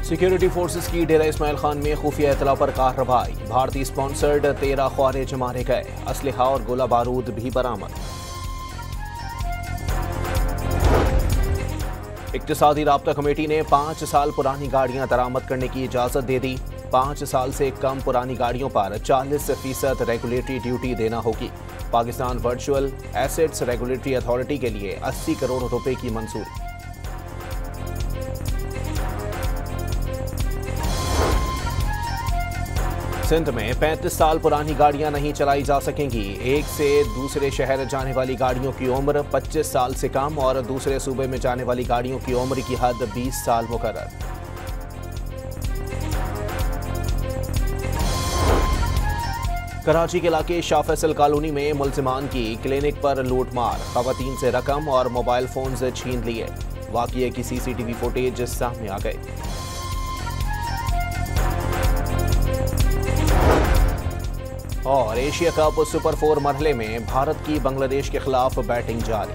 Security forces की डेरा इस्माइल खान में खुफिया इतला पर कार्रवाई। भारतीय स्पॉन्सर्ड 13 ख्वारिज मारे गए। असलहा और गोला बारूद भी बरामद। इक्तिसादी राब्ता कमेटी ने 5 साल पुरानी गाड़ियां दरामद करने की इजाजत दे दी। 5 साल से कम पुरानी गाड़ियों पर 40% रेगुलेटरी ड्यूटी देना होगी। Pakistan virtual assets regulatory authority के लिए 80 करोड़ रुपए की मंजूरी। सिंध में 35 साल पुरानी गाड़ियां नहीं चलाई जा सकेंगी। एक से दूसरे शहर जाने वाली गाड़ियों की उम्र 25 साल से कम और दूसरे सूबे में जाने वाली गाड़ियों की उम्र की हद 20 साल मुकर्रर। कराची के इलाके शाह फैसल कॉलोनी में मुल्जिमान की क्लिनिक पर लूटमार। खवातीन से रकम और मोबाइल फोन्स छीन लिए। वाक़ये की CCTV फुटेज सामने आ गई। और एशिया कप सुपर 4 मरहले में भारत की बांग्लादेश के खिलाफ बैटिंग जारी।